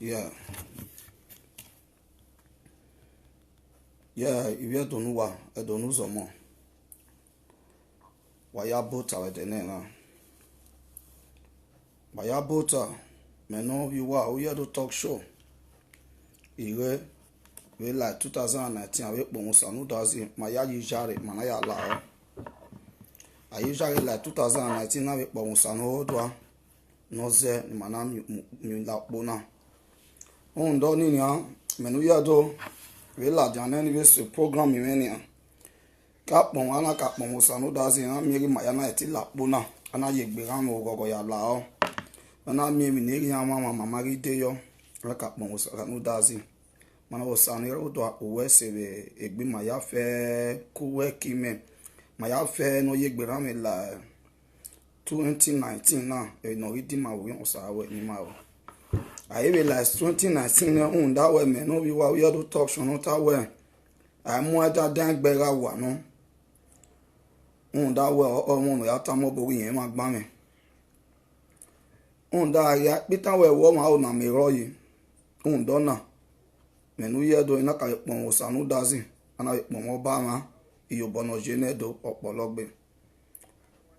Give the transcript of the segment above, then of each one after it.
Yeah. Yeah, if you don't know, I don't know some more. Why you both are the name? Why you both are? Me know you are. We are the talk show. Ire, we like 2019. I wait for some does it. My usually, man, I allow. I usually like 2019. I wait for some old one. No say, man, I'm like bona. On don't you know? Me know you do. We like the anniversary program in many. Kapon ana kapon usano dazi na miri mayana eti lapuna ana yegbera mo gogo ya lao ana miri neri ya mama mari deyo ana kapon usano dazi mana usano ero do uwese be egbi maya fe kuwe kime maya fe no yegbera me la 2019 na e no ridi ma wo usawe ni ma wo I realize 2019 na unda we me no we wa we do talk show no ta we I mo ada dan gbera wa no da we ọmọ ya ta mo bo yen ma gba me da ya pitan we wo ma o na me ro yi do na me nu ye do ina ka pon o sanu dazi ana pon mo ba ma iyo bono je ne do opologbe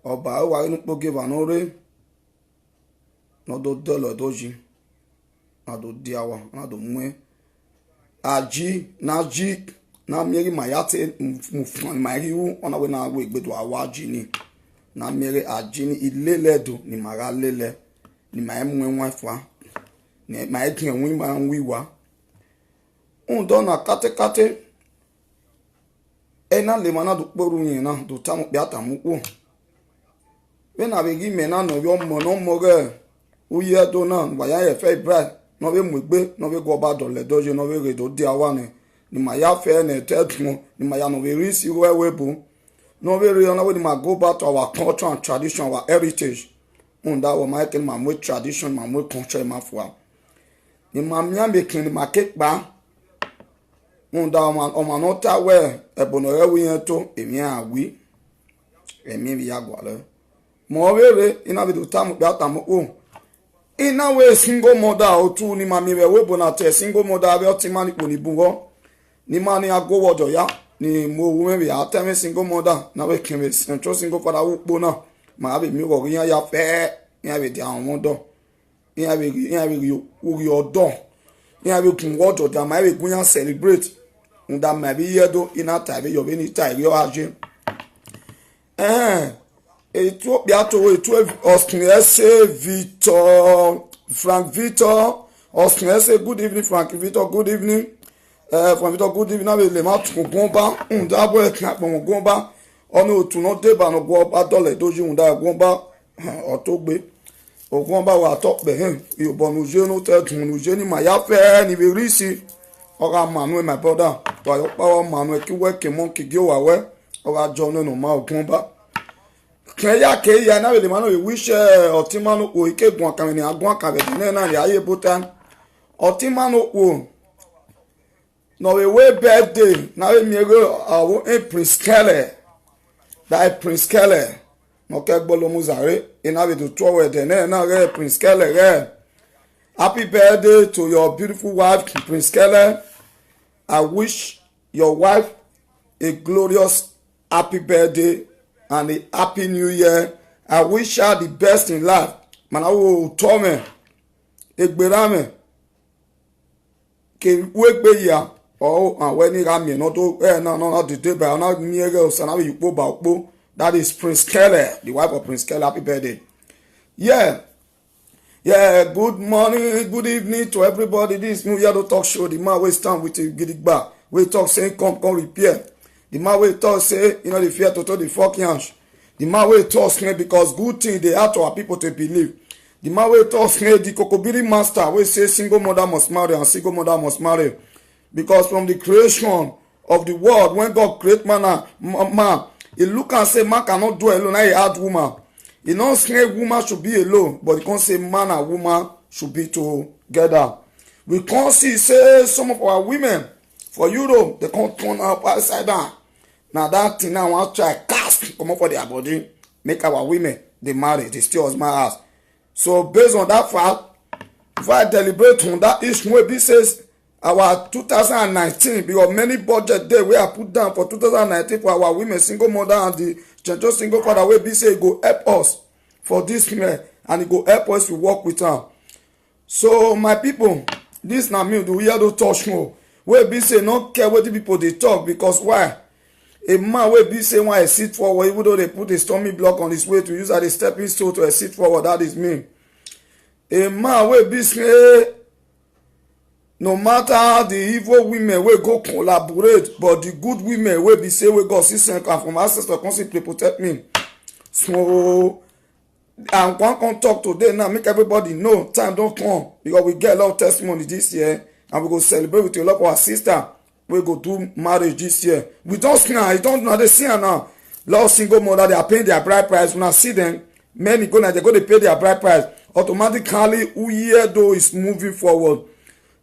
ọba wa inu po give an ore no do dolo doji na do diawa na do mwe aji na meri mayate mufan mariu ona we na we gbedo awaji ni na meri ajini ileledo ni mara lele ni ma mwe nwafa ni ma ekin wi ma wiwa do na kate ena le mana do poru yin na do tamu bi atamu ko we na be gi me na no yo mo no mo ge uye do na wa ya e fe bra no be mu gbe no be go ba do le doje no be re do di awa ni ma ya fe na tetmo ni ma ya no we risi we bu no we re na we ma go back to our culture and tradition, our heritage that wa ma ken ma mo tradition ma mo culture ma fwa ni ma mia be ken ma ke pa that man o ma no ta we e bono re wi en to emi awi emi bi ya gwa le mo we re ina bi do tamu bi atamu o ina we single mother o tu ni ma mi we bo na te single mother be o ti ma ni po ni bungo ni mani agowodo ya ni mo wo me ya temi single mother na we kin central single father wo na ma be mi go yan ya fe yan be di awon do yan be ori odo yan be kun wodo da ma be kun yan celebrate nda ma be yedo ina ta be yo be ni ta yo aje Ethiopia to Austin ese Victor Frank Victor Austin ese good evening Frank Victor good evening from Victor good evening na le ma tun gomba da bo e kan pon gomba onu otun no de ba no go ba dole doji unda gomba o to gbe o gomba wa to pe yo bonu je no te tun nu je ni ma ya fe ni be risi o ga manu my brother to yo pa manu ki we ke mon ki go wa we o ga jo no ma o gomba keya na le manu we wish otimanu o ike gun akan ni agun akan be na ri aye botan otimanu o no we birthday na we mi go awo Prince Kele that Prince Kele no ke gbolo muzare ina be to we de na re Prince Kele re happy birthday to your beautiful wife Prince Kele. I wish your wife a glorious happy birthday and a happy new year. I wish her the best in life man awo to me egberame ke we gbe ya and when he ran me no to no the day by na mi ere o sana we yupo ba opo that is Prince Kele, the wife of Prince Kele. Happy birthday. Yeah, good morning, good evening to everybody. This new year talk show, the man we stand with you gidigba we talk say come repair, the man we talk say the fear to the fucking hands, the man we talk say because good thing they have to our people to believe, the man we talk say the kokobiri master we say single mother must marry and single mother must marry. Because from the creation of the world, when God create man, he look and say man cannot do alone. He had woman. He don't say woman should be alone, but he can't say man and woman should be together. We can't see say some of our women for Europe they can't turn up upside down. Now that thing now want to try cast come up for their body, make our women they marry, they still husband house. So based on that fact, before I deliberate on that issue wey be says our 2019 because many budget dey wey I put down for 2019 for our women single mother and the gender single father wey be say e go help us for this year and e go help us to work with am. So my people, this na me the weirdo touch more wey be say no care wetin people dey talk because why a man wey be say wan exit forward even though they put a stormy block on his way to use as a stepping stone to exit forward, that is me. A man wey be say no matter how the evil women wey go collaborate but the good women wey be say wey God see send am from ancestor come see protect me. So I wan come talk today now make everybody know time don come because we get a lot of testimony this year and we go celebrate with a lot of our sister wey go do marriage this year. We don see am, you don know dey see am now. Lot of single mother they are paying their bride price. When I see them, many go now they go dey pay their bride price. Automatically, who year though is moving forward.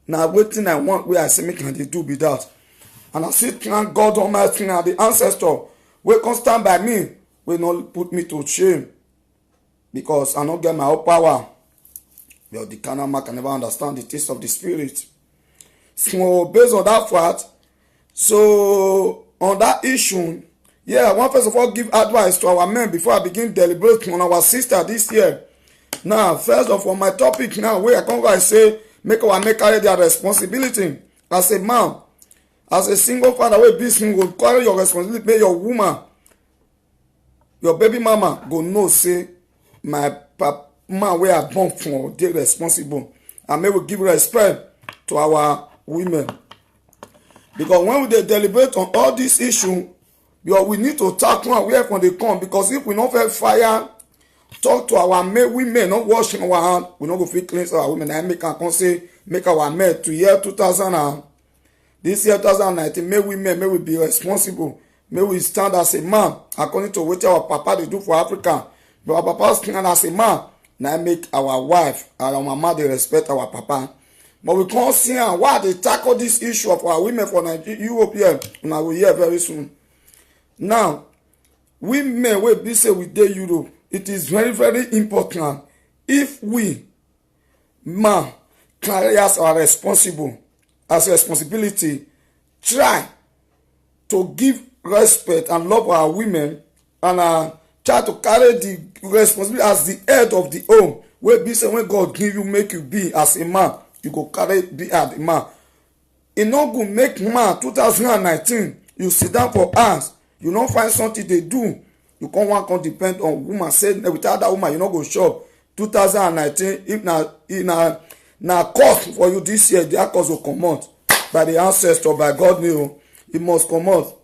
Now wetin I want wey I say make I dey do be that. And I see thank God Almighty and the ancestor wey come stand by me wey not put me to shame because I not get my own power. But the carnal man can never understand the taste of the spirit. So based on that fact, so on that issue, yeah, I want first of all give advice to our men before I begin deliberating on our sister this year. Now, first of all, my topic now where I come and say make our men carry their responsibility as a man, as a single father wey be single, carry your responsibility. Make your woman, your baby mama go know say my man wey I born for dey responsible, and may we give respect to our women because when we dey deliberate on all this issue, because we need to tackle am where from dey come because if we no fit fire talk to our men women not washing our hand, we no go fit cleanse our women. I make am come say make our men to year 2000 and this year 2019 make women may we be responsible, may we stand as a man according to wetin our papa dey do for Africa. But our papa stand as a man, now make our wife and our mama dey respect our papa. But we can't see why they tackle this issue of our women for Nigeria, European, and I will hear very soon. Now, women will be say we dey Europe. It is very, very important if we, man, carry as our responsibility, try to give respect and love our women and try to carry the responsibility as the head of the home. Will be say when God give you, make you be as a man. You go carry be as a man. E no go make man 2019 you sit down for hours, you no find something they do, you can't want to depend on woman. Say without that woman you no go shop. 2019 if na cost for you this year, that cost will come out by the ancestor, by God name, it must come out.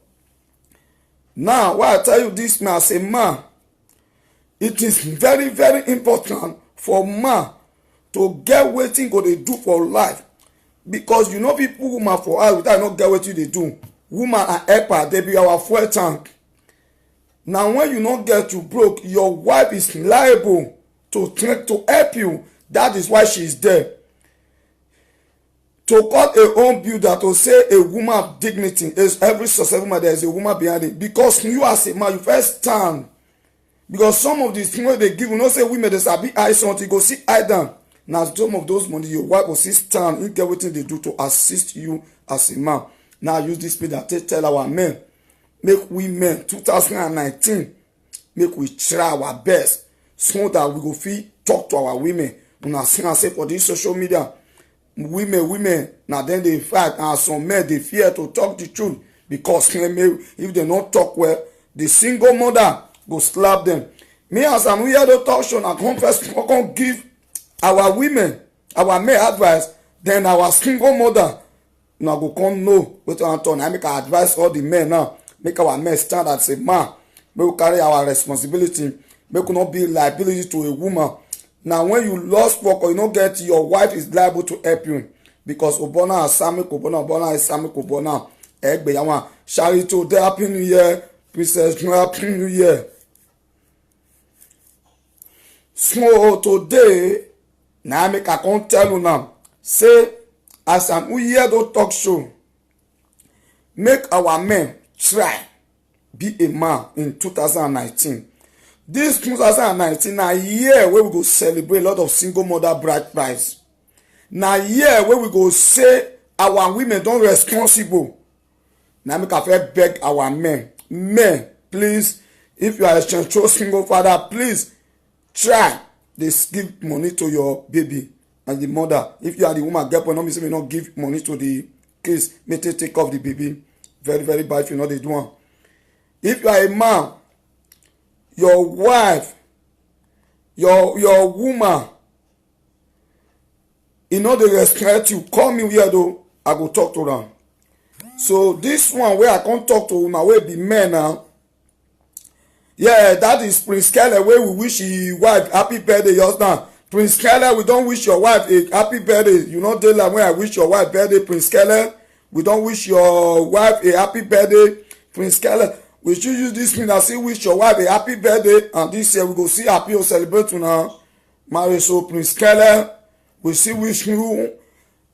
Now why I tell you this, man, as a man, it is very, very important for man to get wetin go dey do for life because you know people woman for house without not get wetin dey do. Woman and helper dey be our fuel tank. Now when you not get you broke, your wife is liable to help you. That is why she is there. To call a home builder to say a woman of dignity is every successful man, there is a woman behind it because you as a man you first stand. Because some of these things they give, you know say women they sabi hide something, go see hide down. Now some of those money your wife will see stand in get wetin they do to assist you as a man. Now use this speed that tell our men, make we men 2019 make we try our best so that we go fit talk to our women. Una see and say for this social media, women now then they fight and some men they fear to talk the truth because if they not talk well, the single mother go slap them. Me as I'm here to talk show, I come first come give our women, our men advice, then our single mother now go come know what I turn. I make advice all the men now. Make our men stand and say, man, we carry our responsibility. Make not be liability to a woman. Now when you lost work or you don't get, your wife is liable to help you. Because Obona and Sami Kobona, Obona and Sami Kobona, Egbe Yawa, Charity, Happy New Year, Princess Joy, Happy New Year. So today, now make I can't tell you now, say, as an hear the talk show, make our men try be a man in 2019. This 2019 a year where we go celebrate a lot of single mother bride price. na here wey we go say our women don responsible. Na make I first beg our men please, if you are a single father, please try dey give money to your baby and the mother. If you are the woman get point, no be say you no give money to the kids make they take off the baby. Very very bad if you no dey do am. If you are a man, your wife, your woman, e no dey respect you, call me here though, I go talk to am. So this one wey I come talk to una wey be men now, yeah, that is Prince Kelly wey we wish him wife happy birthday just now. Prince Kelly, we don wish your wife a happy birthday. You no dey like when I wish your wife birthday. Prince Kelly, we don wish your wife a happy birthday. Prince Kelly, we should use this thing and say wish your wife a happy birthday, and this year we go see happy or celebrate una marriage. So Prince Kelly, we see wish you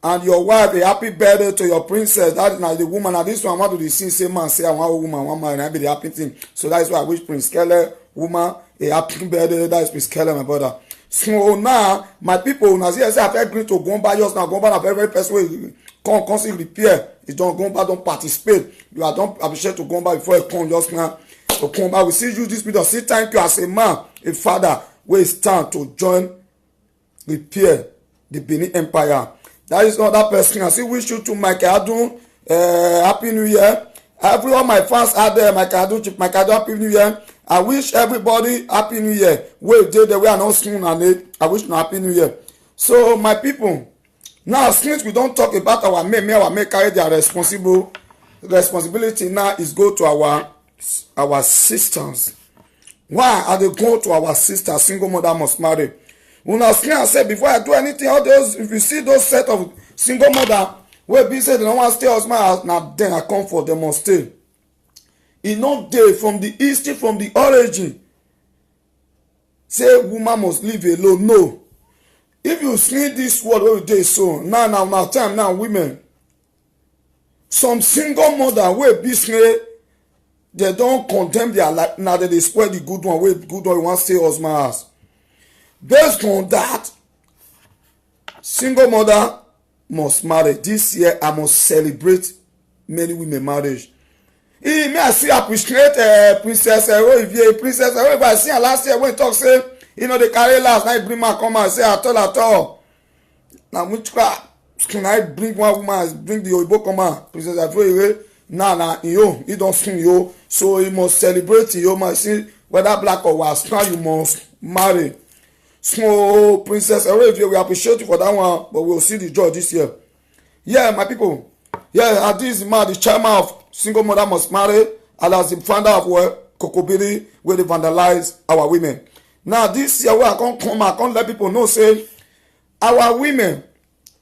and your wife a happy birthday to your princess. That is na the woman. And this one I want to the scene say man say I want a woman, I want marry, and I be the happy thing. So that is why I wish Prince Kelly woman a happy birthday. That is Prince Kelly, my brother. So now my people, now see I say I feel green to Gomba just now. Gomba na very very person wey come see repair. It's don Gomba don participate. You are don appreciate to Gomba before you come just now. To Gomba we see use this video. Say thank you as a man, a father wey stand to join repair the Benin Empire. That is not that person. I still wish you to Mike Adun happy new year. Everyone my fans out there, Mike Adun happy new year. I wish everybody happy new year. Wait dey there we are not soon and it. I wish you happy new year. So my people, now since we don't talk about our men carry their responsibility now is go to our sisters. Why are they go to our sisters? Single mother must marry. Una screen and say before I do anything, all those if you see those set of single mother wey be say they don't want stay husband house, na then I come for them must stay. E no dey from the history, from the origin say woman must live alone. No. If you see this word wey we dey so now time now women, some single mother wey be say they don condemn their life, now they spoil the good one wey good one wan stay husband house. Based on that, single mother must marry. This year I must celebrate many women marriage. Me I see appreciate Princess Eroivie. Princess Eroivie, I see her last year when he talk say you know they carry last night bring man come and say at all. Now which can I bring one woman bring the Oyibo come out? Princess Eroivie now he don't sing yo, so he must celebrate yo. Man see whether black or white, now you must marry. So Princess Eroivie, we appreciate you for that one, but we'll see the joy this year. Yeah, my people. Yeah, and this man, the chairman of Single Mother Must Marry, and as the founder of Kokobiri, where they vandalize our women. Now this year, where I can't let people know, say our women,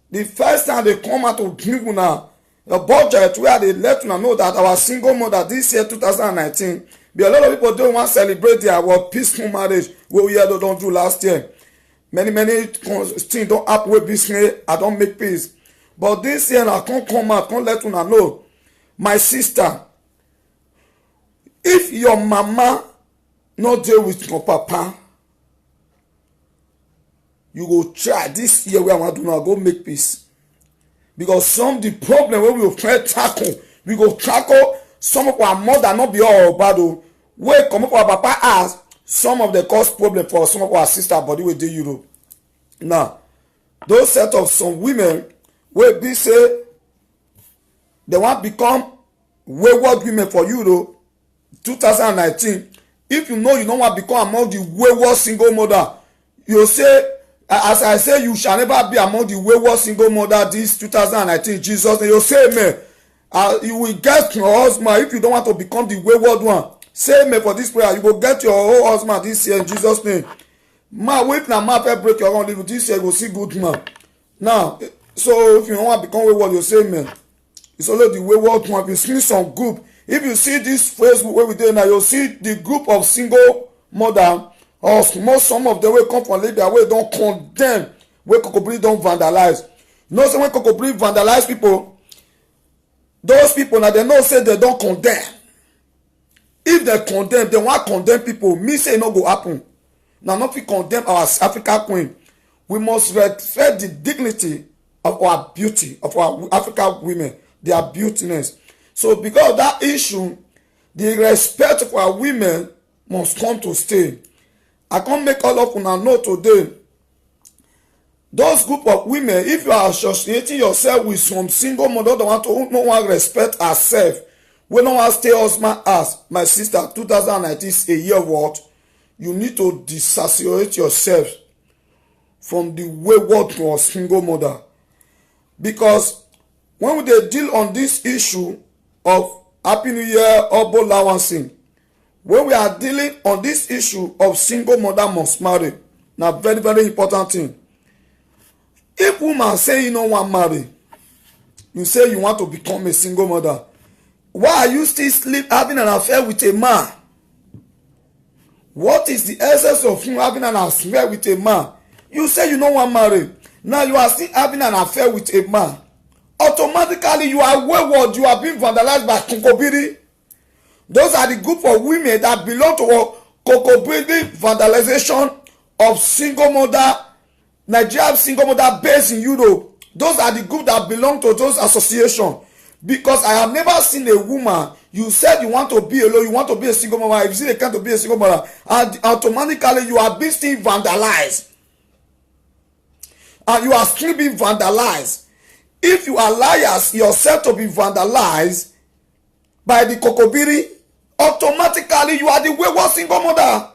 the first time they come out to give now a budget where they let you know that our single mother this year 2019. But a lot of people don't want to celebrate their peaceful marriage wey we don't do last year. Many things don't happen with business. I don't make peace. But this year I can't come out, can't let you know. My sister, if your mama not deal with your papa, you go try this year where I want to now go make peace. Because some the problem where we will tackle, we go tackle. Some of our mother not be all bad o. Wey come up our papa as some of the cause problem for some of our sister body wey dey Europe. Now, those set of some women wey be say they want become wayward women for Europe 2019. If you know you don't want to become among the wayward single mother, you say as I say you shall never be among the wayward single mother this 2019. Jesus, you say amen. You will get your husband if you don't want to become the wayward one. Say amen for this prayer. You will get your whole husband this year in Jesus' name. Man, wait now, man, break your own live this year. You will see good man. Now, so if you don't want to become wayward, you say amen. It's only the wayward one. If you see some group, if you see this Facebook where we do now, you'll see the group of single mother or some of them will come from Libya where don't condemn, where Kokobiri don't vandalize. You know, so when Kokobiri vandalize people, those people now they know say they don't condemn. If they condemn, they want to condemn people. Me say no go happen. Now not we condemn our African queen. We must respect the dignity of our beauty, of our African women, their beautiness. So because of that issue, the respect of our women must come to stay. I can't make all of una know today. Those group of women, if you are associating yourself with some single mother that want to no one respect herself, we no one stay husband as my sister, 2019 is a year what? You need to disassociate yourself from the wayward to a single mother. Because when we dey deal on this issue of Happy New Year or Bolawansing, when we are dealing on this issue of single mother must marry, na very very important thing. If woman say you no wan marry, you say you want to become a single mother, why are you still having an affair with a man? What is the essence of you having an affair with a man? You say you no wan marry, now you are still having an affair with a man. Automatically you are wayward, you are being vandalized by Kokobiri. Those are the group of women that belong to Kokobiri vandalization of single mother, Nigeria single mother based in Europe. Those are the group that belong to those associations. Because I have never seen a woman, you said you want to be alone, you want to be a single mother, if you see they can't be a single mother, and automatically you are being still vandalized. And you are still being vandalized. If you allow yourself to be vandalized by the Kokobiri, automatically you are the wayward single mother.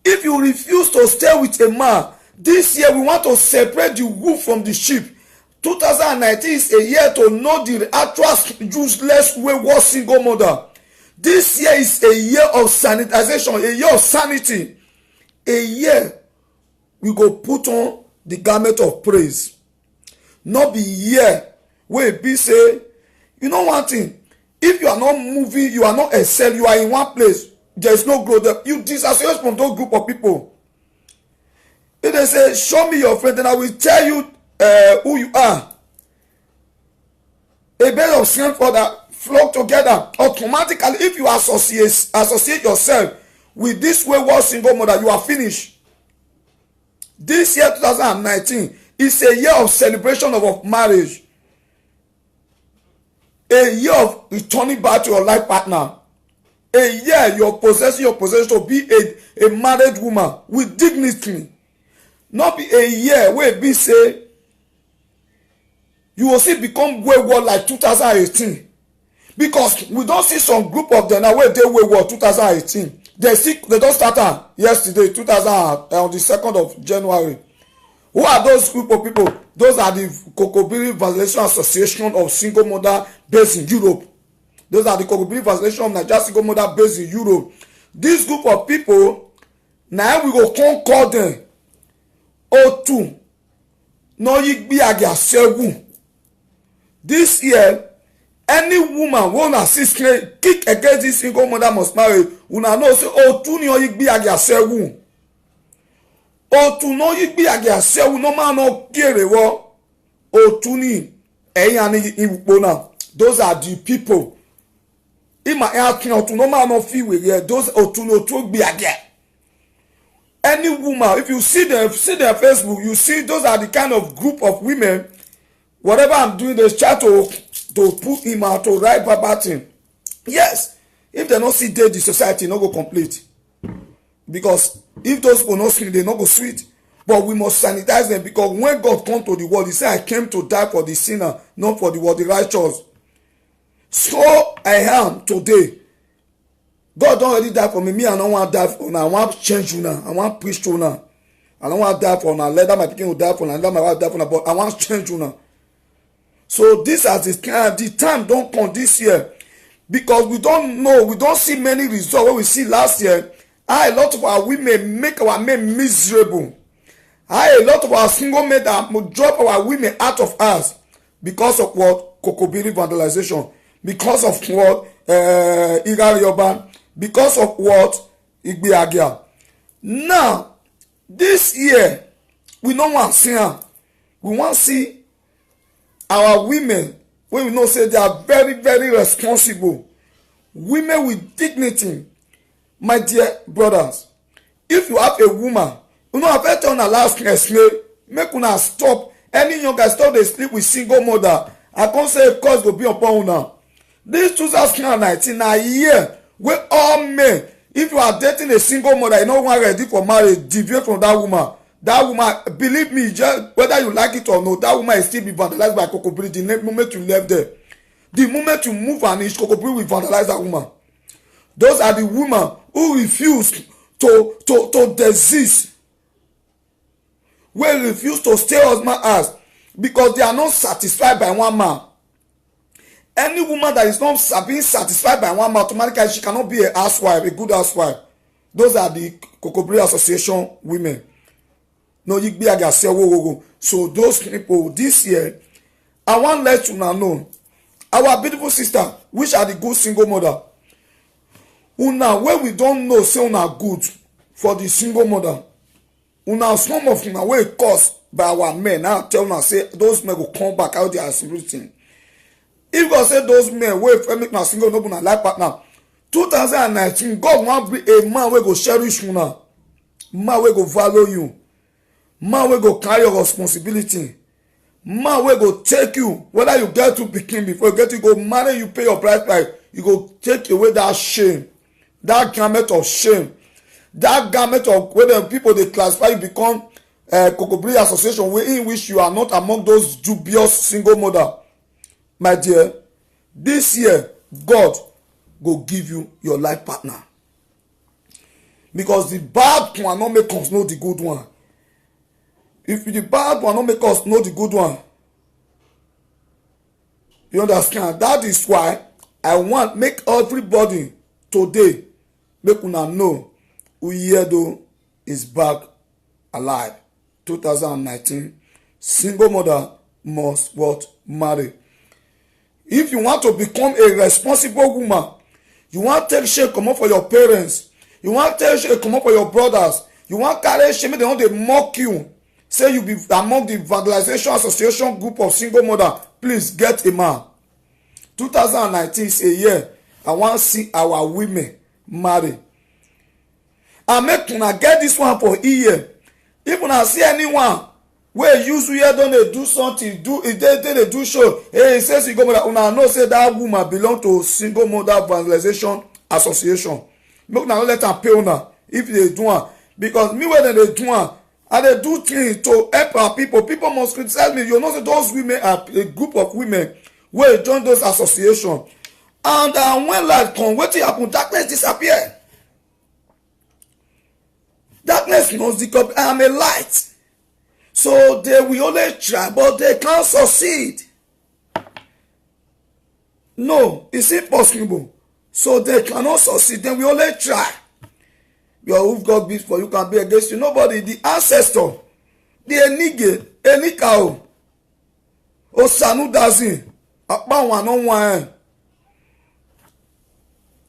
If you refuse to stay with a man, this year we want to separate the wolf from the sheep. 2019 is a year to know the actual useless wayward single mother. This year is a year of sanitization, a year of sanity. A year we go put on the garment of praise. Not be year where be say, you know one thing, if you are not moving, you are not excel, you are in one place, there is no growth. You disassociate from those group of people. If they say, show me your friend, then I will tell you who you are. A bed of strength for that flock together. Automatically, if you associate yourself with this wayward single mother, you are finished. This year 2019 is a year of celebration of marriage. A year of returning back to your life partner. A year you're possessing your possession to be a married woman with dignity. Not be a year where it be say you will still become wayward like 2018. Because we don't see some group of them now where they wayward 2018. They don't start yesterday, 2000 on the 2nd of January. Who are those group of people? Those are the Kokobiri Vandalization Association of Single Mother based in Europe. Those are the Kokobiri Vandalization of Nigeria Single Mother based in Europe. This group of people, now we go come call them O2. No yigbi agiasegun. This year, any woman who assist kick against this single mother must marry. Una know say O2 ni yigbi agiasegun. O2 no yigbi agiasegun no man no kere wo. O2 ni eyan ni ibona. Those are the people. Ima eyan O2 no man no feel with here. Those O2 no to be again. Any woman, if you see their Facebook, you see those are the kind of group of women. Whatever I'm doing, they try to put him out to write about him. Yes, if they not see dead, the society not go complete. Because if those people not sweet, they not go sweet. But we must sanitize them, because when God come to the world, he said, I came to die for the sinner, not for the world, the righteous. So I am today. God don't already die for me. I don't want to die for now. I want to change you now. I want to preach to you now. I don't want to die for now. Let my people die for now. Let my wife die for now. But I want to change you now. So this as the time don't come this year. Because we don't know. We don't see many results. What we see last year, a lot of our women make our men miserable. A lot of our single men that drop our women out of us. Because of what? Kokobiri vandalization. Because of what? Igari Yoban. Because of what? Igbe Agia. Now, this year, we don't want to see her. We want to see our women, when we know say they are very, very responsible. Women with dignity. My dear brothers, if you have a woman, you know, I've heard on the last explain, make una stop Any young guy still dey sleep with single mother. I can't say a curse go be upon una. This 2019 na year wey all men, if you are dating a single mother, you no wan ready for marriage, deviate from that woman. That woman, believe me, just whether you like it or not, that woman is still be vandalized by Kokobiri the moment you left there. The moment you move and each Kokobiri will vandalize that woman. Those are the women who refuse to desist, wey refuse to stay husband house because they are not satisfied by one man. Any woman that is not being satisfied by one man, automatically she cannot be a housewife, a good housewife. Those are the Kokobiri Association women. No, you be a so those people this year, I want to let you know our beautiful sister, which are the good single mother. Una where we don't know say una good for the single mother. Una some of una wey caused by our men. Now tell una say those men will come back out there as everything. If God say those men wey make na single no una life partner, 2019 God wan bring a man wey go cherish una, man wey go value you, man wey go carry your responsibility, man wey go take you whether you get to pikin before you get to go marry, you pay your price, you go take away that shame, that garment of shame, that garment of where people dey classify you become Kokobiri Association in which you are not among those dubious single mother. My dear, this year God go give you your life partner, because the bad one not make us know the good one. If the bad one not make us know the good one, you understand? That is why I want make everybody today make una know Uyedo is back alive. 2019 single mother must what? Marry. If you want to become a responsible woman, you want to take shame come up for your parents, you want to take shame come up for your brothers, you want to carry shame, they want to mock you, say you be among the Vandalization Association group of single mother, please get a man. 2019 is a year I want to see our women marry. I make una get this one for a year. If una see anyone wey use here don dey do something, they do show, hey, say single mother, una know say that woman belong to Single Mother Vandalization Association. Make una no let am pay una if they do am, because me wey dem dey do am, I dey do things to help our people. People must criticize me. You know say those women are a group of women wey join those association, and when light come, wetin happen? Darkness disappear. Darkness must disappear. I am a light. So they will only try, but they can't succeed. No, it's impossible. So they cannot succeed. Then we only try. Your who God beats for you can be against you. Nobody, the ancestor, the enige, enikao, osanu dazi, akpa one on one.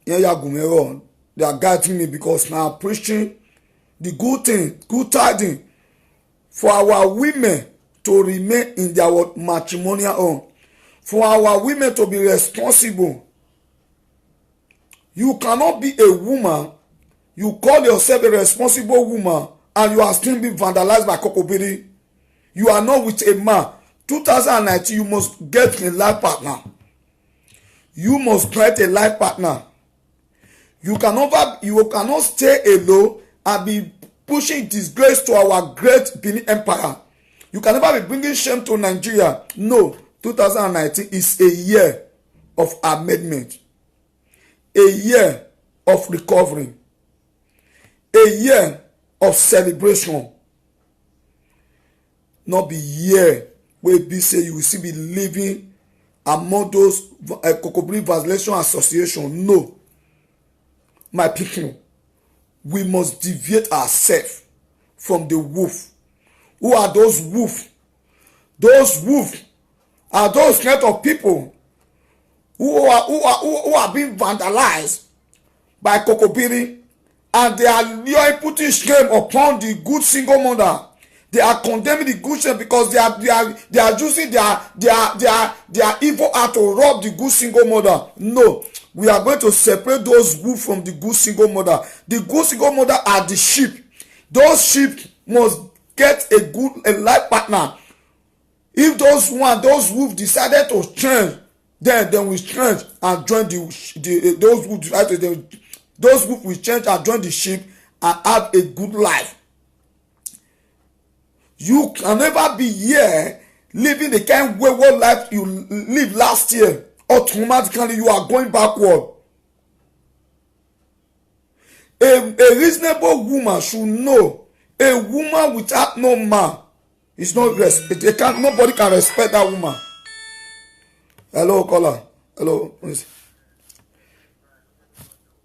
They are guiding me because now I'm preaching the good thing, good tidings, for our women to remain in their matrimonial home, for our women to be responsible. You cannot be a woman, you call yourself a responsible woman, and you are still being vandalized by Kokobiri. You are not with a man. 2019, you must get a life partner. You must get a life partner. You cannot stay alone and be pushing disgrace to our great Benin Empire. You can never be bringing shame to Nigeria. No, 2019 is a year of amendment, a year of recovery, a year of celebration. Not be year where be say you will still be living among those Kokobiri Vandalization Association. No, my people, we must deviate ourselves from the wolf. Who are those wolf? Those wolf are those kind of people who are being vandalized by Kokobiri, and they are putting shame upon the good single mother. They are condemning the good shame because they are using their evil art to rob the good single mother. No, we are going to separate those wolves from the good single mother. The good single mother are the sheep. Those sheep must get a life partner If those who decided to change, then we change and join those who decided those who will change and join the sheep and have a good life. You can never be here living the kind of wayward life you lived last year. Automatically you are going backward. A reasonable woman should know a woman without no man is not nobody can respect that woman. Hello, caller. Hello.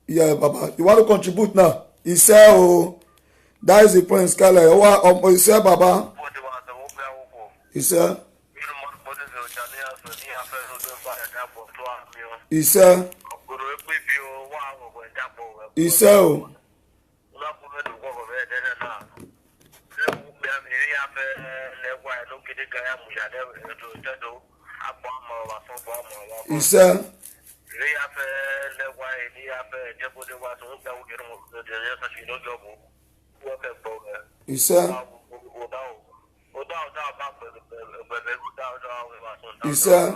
Yeah, Baba. You want to contribute now? He said, oh, that is the point, Skyler. He said, Baba. He said. He said. He said, oh. He said. He said. He said. He said.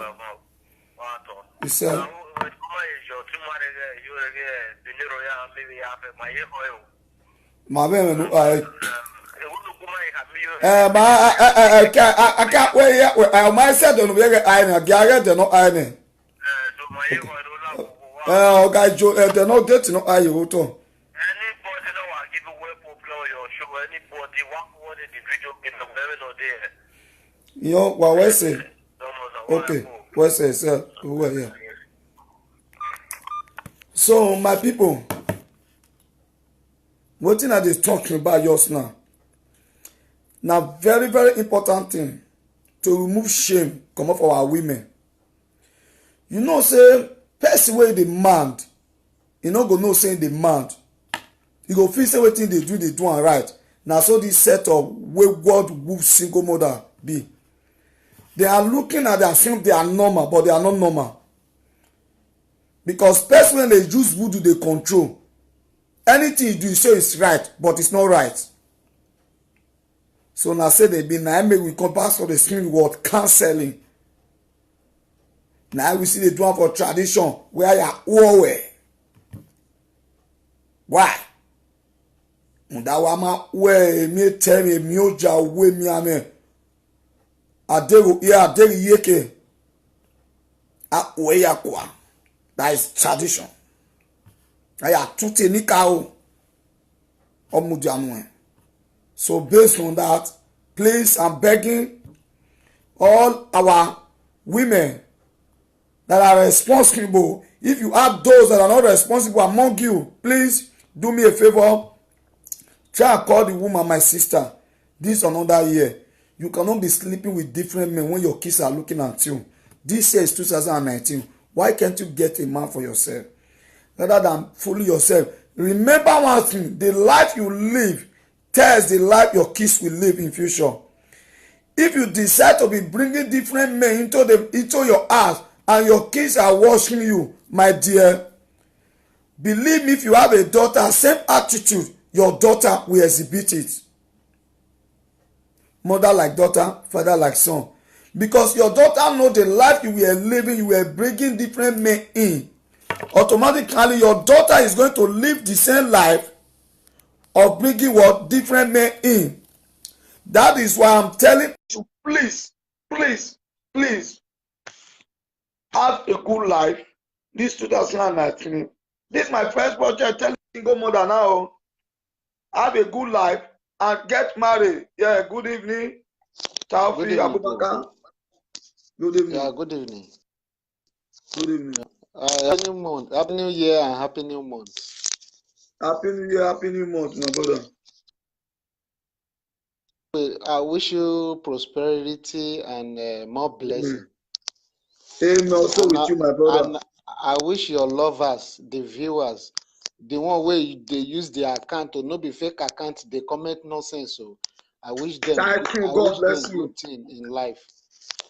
My man, I can't wait. I might say don't be I get the no I. Okay, Joe, they're not getting no I. You to. Anybody know I give away popular your show. Anybody want the video in the very no there. Yo, what was it? Okay, what's it, sir? Who here? So, my people, what thing are they talking about just now? Now, very, very important thing to remove shame come up for our women. You know, say, person wey demand, you no go know saying demand. You go feel say wetin they do am right. Na so this set of wayward wolf single mother be. They are looking at themselves, they are normal, but they are not normal. Because person when they use voodoo, they control. Anything you do, you say it's right, but it's not right. So now say they be now make we come back for the same word counseling. Now we see they do it for tradition where you are always. Why? Ndawama we me tell me oja we mi ame. Adego yeke. A we yakwa. That is tradition. Aya tuti nikao. Omudianwe. So based on that, please, I'm begging all our women that are responsible. If you have those that are not responsible among you, please do me a favor. Try and call the woman my sister. This another year. You cannot be sleeping with different men when your kids are looking at you. This year is 2019. Why can't you get a man for yourself? Rather than fooling yourself. Remember one thing. The life you live tells the life your kids will live in future. If you decide to be bringing different men into your house and your kids are watching you, my dear, believe me, if you have a daughter, same attitude, your daughter will exhibit it. Mother like daughter, father like son. Because your daughter know the life you were living, you were bringing different men in. Automatically, your daughter is going to live the same life of bringing what? Different men in. That is why I'm telling you, please, please, please, have a good life. This 2019. This is my first project. Tell single mother now. Have a good life and get married. Yeah, good evening. Taufi Abubakar. Good evening. Yeah, good evening. Good evening. Happy new month. Happy new year and happy new month. Happy new year, happy new month, my brother. I wish you prosperity and more blessing. Amen. Also and with you, my brother. And I wish your lovers, the viewers, the one where they use their account to not be fake account, they comment nonsense. So I wish them. Thank you. God bless you. Good thing in life.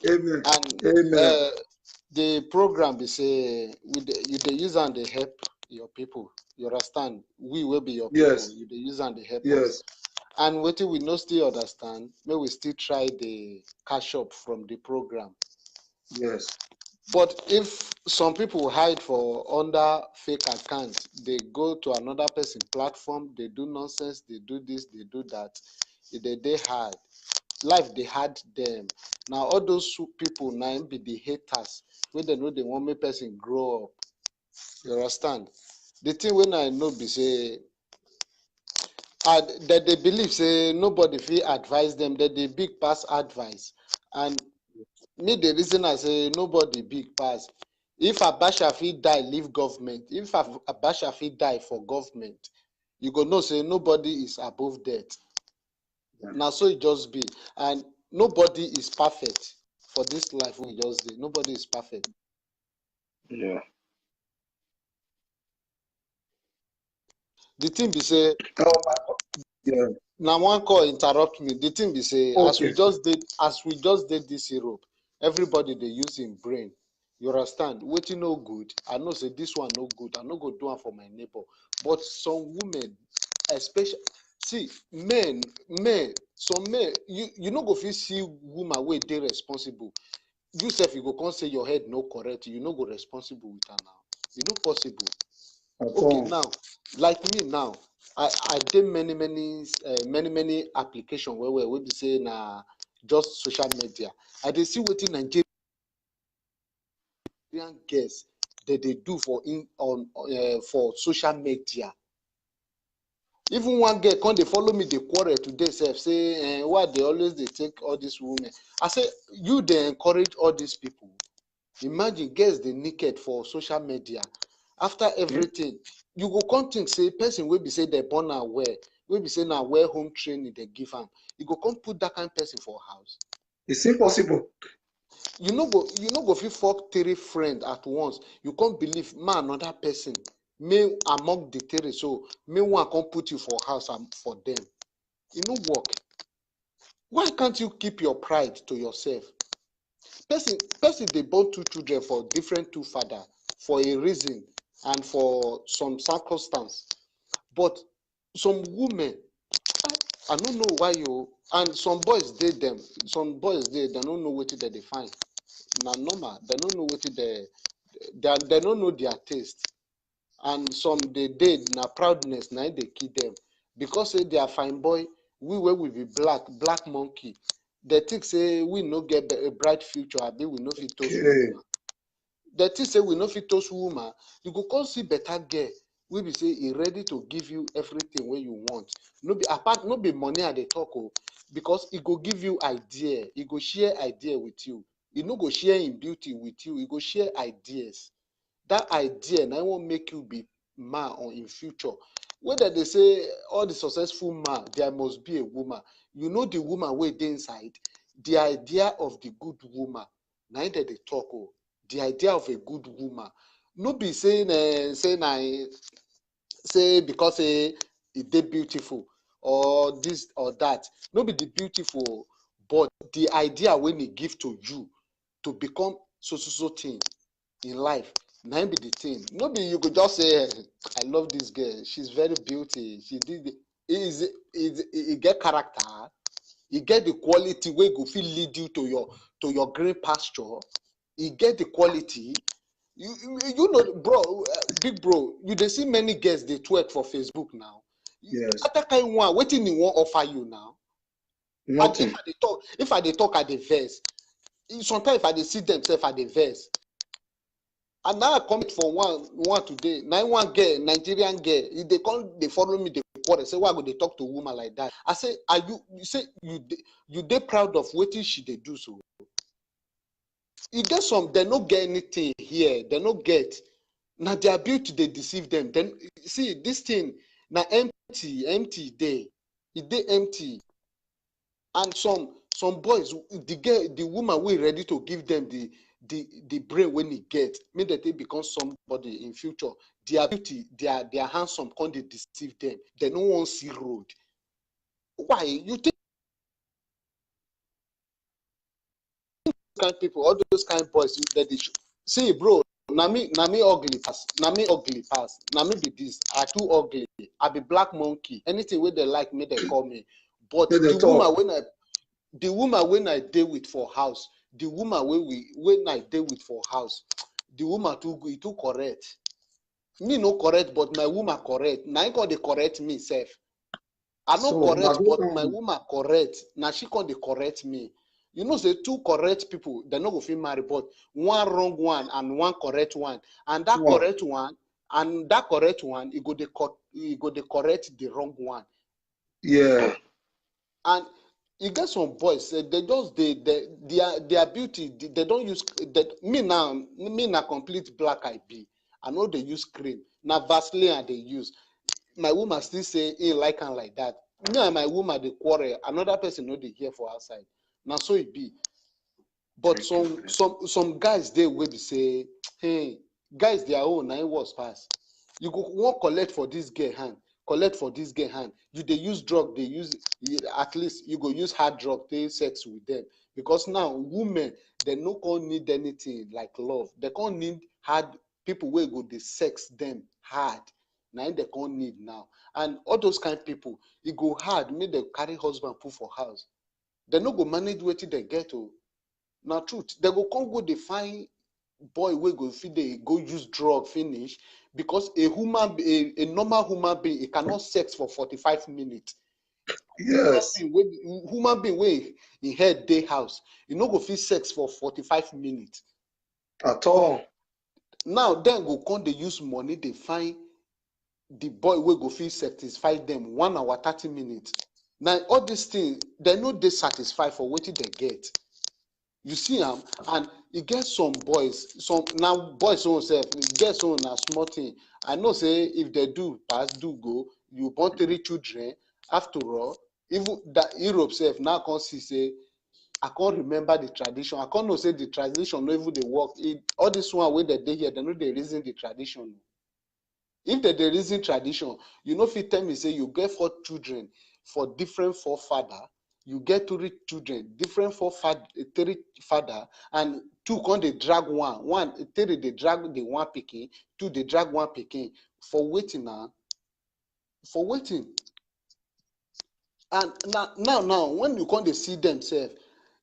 Amen. And Amen. The program is you they use and they help your people. You understand? We will be your people. Yes. You they use and they help yes. us. And what we no still understand, may we still try the cash up from the program. Yes. But if some people hide for under fake accounts, they go to another person platform, they do nonsense, they do this, they do that, they hide. Life they had them. Now all those people now be the haters when they know they want me person grow up. You understand? The thing when I know be say that they believe say nobody feel advise them, that they big pass advice. And me the reason I say nobody big pass. If Abacha fit die, leave government. If Abacha fit die for government, you go know say nobody is above death. Yeah. Now so it just be. And nobody is perfect for this life we just did. Nobody is perfect. Yeah. The thing be say, Yeah. now one call interrupt me. The thing be say, as we just did this Europe, everybody they use in brain. You understand? Waiting no good. I know say this one no good. I no go do one for my neighbor. But some women, especially see men, some men, you no go fit see woman wey dey responsible. You sef you go come say your head no correct. You no go responsible with her now. You no possible. Okay, now like me now. I did many applications where we be say na just social media. I dey see wetin Nigerian girls that they do for social media. Even one girl come they follow me the quarrel today sef say why they always they take all these women. I say you they encourage all these people. Imagine girls they naked for social media. After everything, you go come think say person will be say they born aware, will be say now where home training they give them. You go come put that kind of person for house. It's impossible. You no go fit fuck 3 friends at once. You can't believe man another person may among the 3, so may one come put you for house and for them. You no work. Why can't you keep your pride to yourself? Person they born 2 children for different 2 fathers for a reason and for some circumstance. But some women, I don't know why you, and some boys did them. Some boys they don't know what they find. Now normal, they don't know what they don't know their taste. And some they did na proudness, now they kill them. Because say they are fine boy, we will be black monkey. They think say we no get a bright future, I we no fit toast woman. They think say we no fit toast woman. You go come see better girl. We be say he ready to give you everything where you want. No be apart, no be money at the talk, because he go give you idea. He go share idea with you. He no go share in beauty with you. He go share ideas. That idea now won't make you be man or in future. Whether they say all the successful man, there must be a woman. You know the woman way inside. The idea of the good woman. Now that they talk, the idea of a good woman. No be saying say because it they beautiful or this or that. No be the beautiful, but the idea when it give to you to become so thing in life. Now be the thing. No be you could just say, I love this girl. She's very beauty. She did it get character. You get the quality where go feel lead you to your green pasture. You get the quality. You know, bro, big bro. You they see many girls they twerk for Facebook now. Yes. That kind one, what thing you want offer you now? Nothing. And if I they talk at the verse, sometimes if I they see themselves at the verse. And now I comment for one today. Now one girl, Nigerian girl, if they follow me, they quarrel. Say why would they talk to a woman like that? I say, are you say you they proud of what she they do so? You get some, they don't get anything here, they don't get. Now their beauty they deceive them. Then see this thing now empty day. It they empty. And some boys, the woman we ready to give them the brain when he get, mean that they become somebody in future. Their beauty, their handsome, can't they deceive them? They don't want to see road. Why? You think kind of people, all those kind of boys that they should see, bro. Na me ugly pass. Na me ugly pass. Na me be this. I too ugly. I be black monkey. Anything where they like me, they call me. But They the talk. woman when I deal with for house, the woman when I deal with for house, the woman too correct. Me no correct, but my woman correct. Now I got the correct me self. I no So correct, but my woman correct. Now she can dey correct me. You know, say two correct people, they no go fit marry, but one wrong one and one correct one. And that correct one, it go dey correct the wrong one. yeah. And you get some boys, they just their beauty, they don't use that. Me now complete black I be. I know they use cream. Now Vaseline they use. My woman still say he like and like that. Me and my woman they quarrel. Another person know they hear for outside. Now so it be. But some guys they will be say, hey, guys their own now was pass. You go want collect for this girl hand, collect for this girl hand. You they use drug, they use at least you go use hard drug, they sex with them. Because now women they no can need anything like love. They can't need hard people where go they sex them hard. Now they can't need now. And all those kind of people, it go hard, make them carry husband put for house. They no go manage what they get to. Now truth, they go come go they find boy wey go fit dey go use drug finish because a normal human being he cannot sex for 45 minutes. Yes. Human being wey in head dey house, you no go fit sex for 45 minutes. At all. Now then go come dey use money dey find the boy wey go fit satisfy them 1 hour 30 minutes. Now all these things they no dey satisfied for wetin they get. You see am, and you get some boys, some now boys own self, get some na small thing. I know say if they do pass, do go, you born 3 children. After all, even that Europe self now can't see say, I can't remember the tradition. I can't know say the tradition no even they work. All this one where they here, they know they reason the tradition. If they reason tradition, you know if you tell me say you get 4 children for different forefather. You get 3 children, different 3 father, and 2 come they drag one, 3 they drag the one picking, 2 they drag one picking for waiting now. For waiting. And now when you come they see themselves,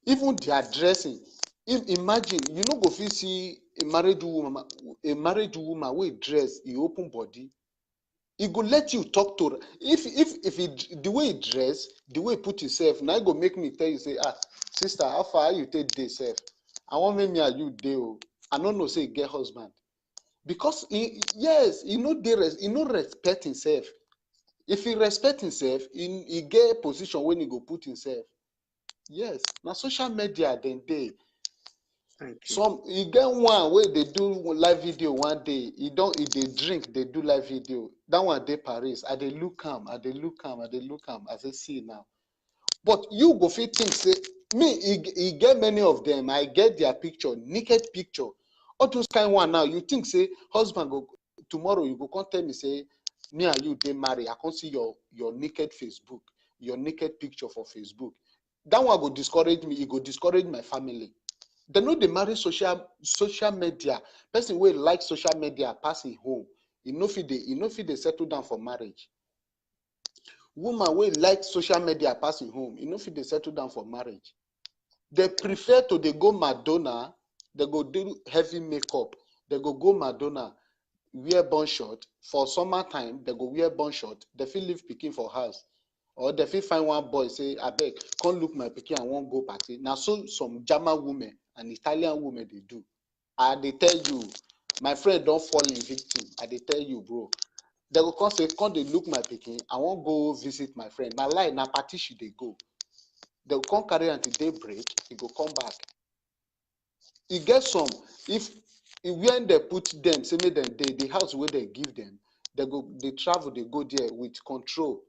even their dressing, imagine you no go fit see a married woman with dress, he open body. He go let you talk to her. If he, the way he dress, the way he put himself, now he go make me tell you say, sister, how far you take this self? I want me and you deal. I don't know say he get husband. Because he no respect himself. If he respect himself, he get position when he go put himself. Yes. Now social media then day. Some you get one where they do live video one day. They drink, they do live video. That one day Paris. I they look him. I say see now. But you go fit think say me. He get many of them. I get their picture, naked picture. All those kind one now. You think say husband go tomorrow? You go come tell me say me and you they marry. I can't see your naked Facebook, your naked picture for Facebook. That one go discourage me. It go discourage my family. They know they marry social media. Person will like social media passing home. You know if they settle down for marriage. Woman will like social media passing home. You know if they settle down for marriage. They prefer to they go Madonna. They go do heavy makeup. They go Madonna, wear bun short. For summertime, they go wear bun short. They feel leave picking for house. Or they feel find one boy say, I beg, can't look my pikin, I won't go party. Now so some German women and Italian women they do. They tell you, my friend don't fall in victim. They tell you, bro. They go come say, can't they look my pikin? I won't go visit my friend. Now lie, now party should they go. They will come carry until they break, he go come back. You get some, if when they put them, say make them the house where they give them, they travel, they go there with control.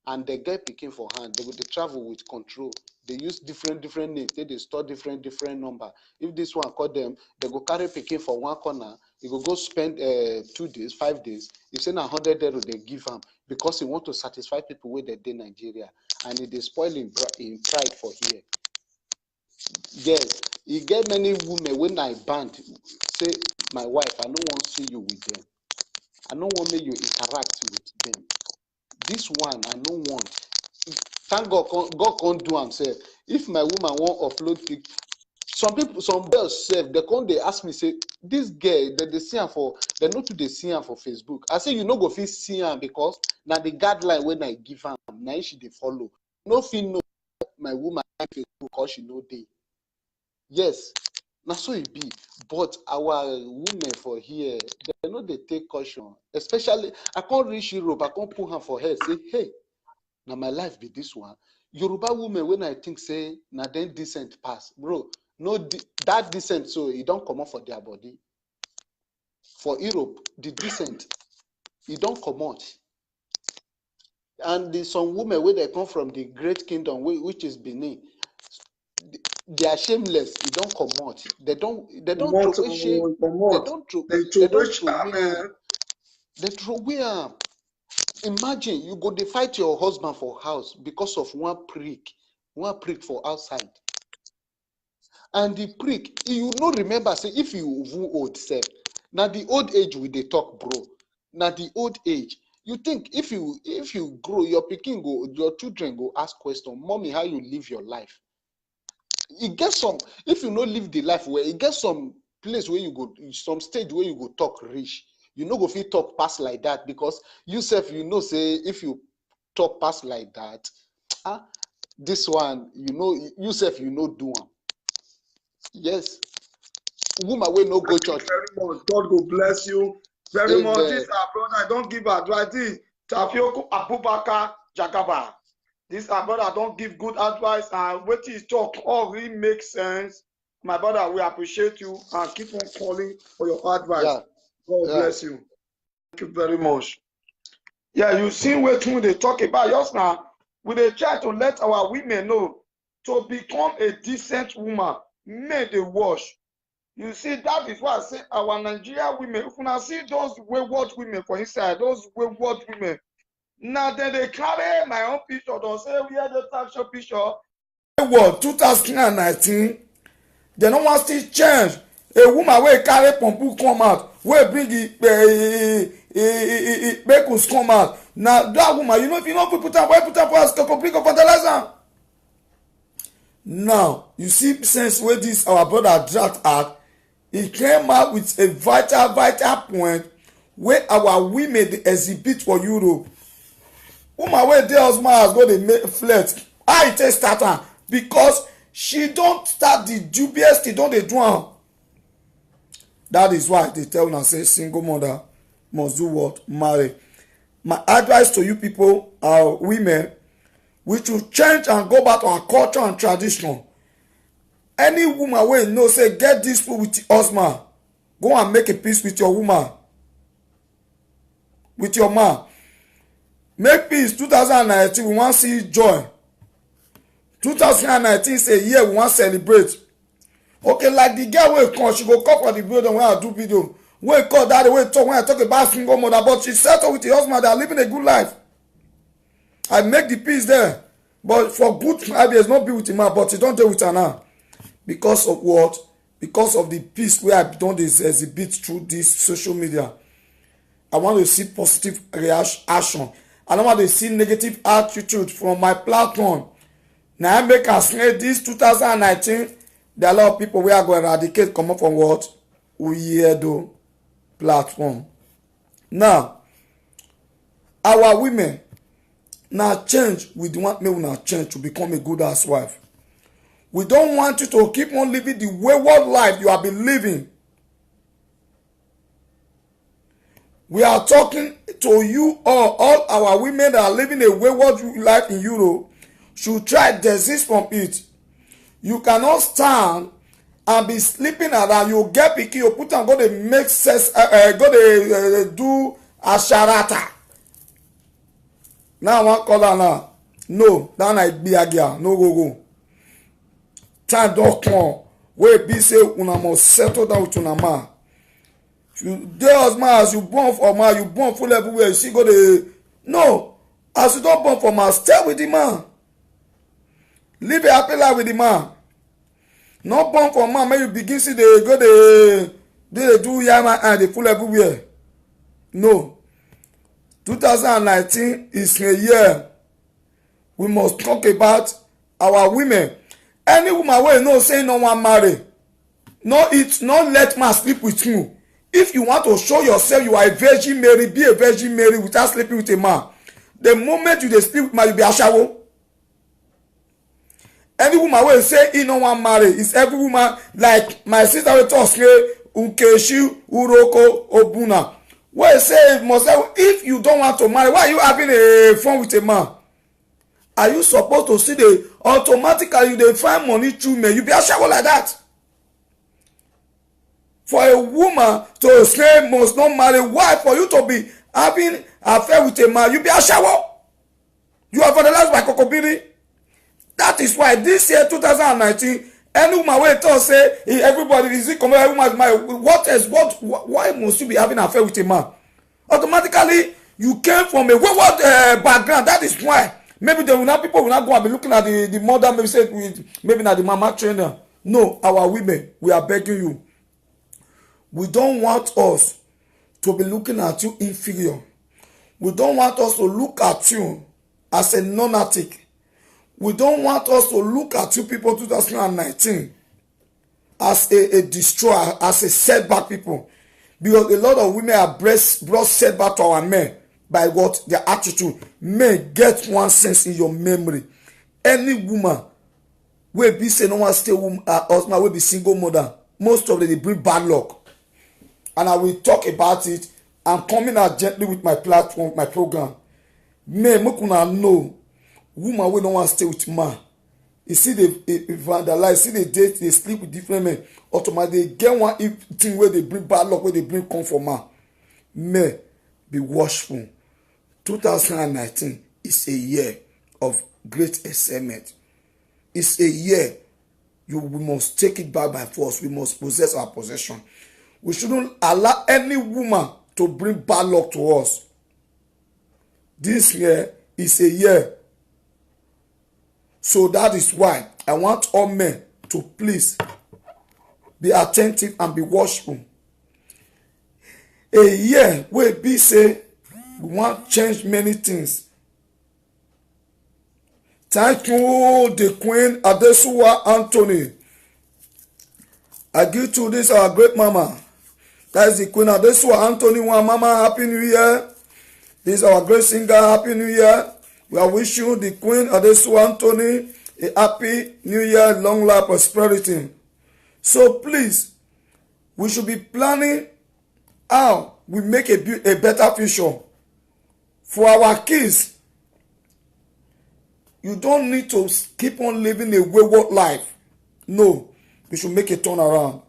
And they get picking for hand. They travel with control. They use different names. They store different number. If this one call them, they go carry picking for one corner. You go spend 2 days, 5 days. You say na 100 euro they give them because he want to satisfy people where they in Nigeria, and it is spoiling in pride for here. Yes, you get many women when I banned say my wife, I don't want to see you with them. I don't want me you interact with them. This one I don't want. Thank God, God can't do himself. If my woman want offload pic, some people, some girls say they ask me, say, this girl that they see her for, they know to they see her for Facebook. I say, you know, go fit see her because now the guideline when I give her, now she they follow. No feel no my woman Facebook because she know they. Yes, now so it be. But our women for here, they know they take caution. Especially, I can't reach Europe, I can't put her for her, say, hey, now my life be this one. Yoruba women, when I think say, now then decent pass. Bro, no, that decent, so it don't come out for their body. For Europe, the decent, it don't come out. And some women, where they come from the great kingdom, which is Benin, they are shameless. It don't come out. They don't throw away shame. They throw away. Imagine you go to fight your husband for house because of one prick for outside. And the prick, you no remember, say, if you old self, now the old age we they talk, bro. Now the old age. You think if you grow, your children go ask question, mommy, how you live your life? You get some, if you not live the life where you get some place where you go, some stage where you go talk rich. You know go fit talk pass like that because you self, you know, say if you talk pass like that, this one, you know, you self, you know, do one. Yes. Woman will no go church. Very much. God will bless you very Amen. Much. This our brother. I don't give advice. This Tafioko Abubakar Jagaba. This our brother. I don't give good advice. And what he talk all really makes sense. My brother, we appreciate you and keep on calling for your advice. Yeah. God bless you. Thank you very much. Yeah, you see what they talk about just now. We they try to let our women know to become a decent woman. May they wash. You see, that is why I say our Nigerian women, if you see those wayward women for inside, those wayward women, now then they carry my own picture, don't say we had the fashion picture. What 2019, they don't want to change. A woman will carry pompu come out, will bring it bakers come out. Now that woman, you know, if you don't put her, why put her for a complete fertilizer? Now, you see, since where this our brother dragged out, he came out with a vital point where our women they exhibit for Europe. Woman where their husband has got a flirt. I tell starter because she don't start the dubious thing, don't they do am. That is why they tell us say single mother must do what? Marry. My advice to you people, our women, we should change and go back to our culture and tradition. Any woman wey know say get this food with your husband, go and make a peace with your woman, with your man. Make peace. 2019 we wan see joy. 2019 is a year we wan celebrate. Okay, like the girl wey come, she go come for the building when I do video. Wey call that way talk when I talk about single mother, but she settle with her husband. They are living a good life. I make the peace there, but for good ideas not be with him, but he don't deal with her now. Because of what? Because of the peace where I don't exhibit through this social media. I want to see positive reaction. I don't want to see negative attitude from my platform. Now I make us say this 2019, there are a lot of people we are going to eradicate come up from what? Weirdo platform. Now, our women now change. We do want me now change to become a good housewife. We don't want you to keep on living the wayward life you have been living. We are talking to you all our women that are living a wayward life in Europe should try to desist from it. You cannot stand and be sleeping around. You get picky, you put on go to make sex, go to do asharata. Now I want call her now. No, that might be a girl. No go. Time don come wey be say una must settle down with una man. You dey husband as you born for man, you born full everywhere. You see go dey no. As you don born for man, stay with the man. Live a happy life with the man. Not born for man, make you begin see dey go dey do yama and dey full everywhere. No. 2019 is a year we must talk about our women. Any woman wey know say no wan marry, no let man sleep with you. If you want to show yourself you are a virgin Mary, be a virgin Mary without sleeping with a man. The moment you dey sleep with man, you be ashawo. Any woman wey say he no wan marry is every woman like my sister wey talk say Nkechi Uroko Obuna wey say must say if you don't want to marry, why are you having a fun with a man? Are you supposed to see the automatically you dey find money through men? You be ashawo like that. For a woman to say must not marry, why for you to be having affair with a man? You be ashawo. You are vandalized by Kokobiri. That is why this year 2019, any woman wey talk say everybody is it come every woman marry, why must you be having an affair with a man? Automatically you came from a wayward background. That is why maybe people will not go and be looking at the mother, maybe say maybe not the mama trainer. No, our women, we are begging you. We don't want us to be looking at you inferior. We don't want us to look at you as a lunatic. We don't want us to look at you people 2019 as a destroyer, as a setback people. Because a lot of women have brought setback to our men by what? Their attitude. Men, get one sense in your memory. Any woman will be say no one stay husband will be single mother. Most of them they bring bad luck. And I will talk about it. I'm coming out gently with my platform, my program. Men, make una know. Woman wey don't want to stay with man, you see they vandalize, see they date, they sleep with different men. Automatically they get one thing where they bring bad luck, where they bring come for man. Men, be watchful. 2019 is a year of great excitement. It's a year we must take it back by force. We must possess our possession. We shouldn't allow any woman to bring bad luck to us. This year is a year. So that is why I want all men to please be attentive and be watchful. A year where be say we want to change many things. Thank you, the Queen Adesuwa Anthony. I give to this our great mama. That is the Queen Adesuwa Anthony. One mama, happy new year. This is our great singer, happy new year. We are wishing you, the Queen Adesuwa Anthony, a happy new year, long life, prosperity. So please, we should be planning how we make a better future for our kids. You don't need to keep on living a wayward life. No, we should make a turnaround.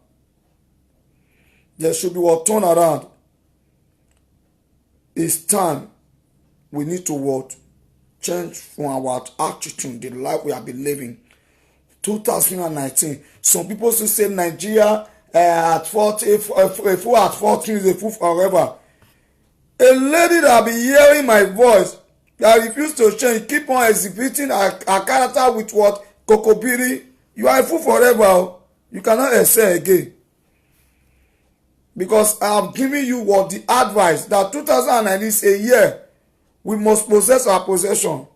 There should be a turnaround. It's time. We need to what? Change from our attitude, the life we have been living. 2019. Some people still say Nigeria at 40, a fool at 14 is a fool forever. A lady that be hearing my voice that refuse to change, keep on exhibiting her character with what? Kokobiri. You are a fool forever. You cannot excel again. Because I have given you what the advice that 2019 is a year we must possess our possession.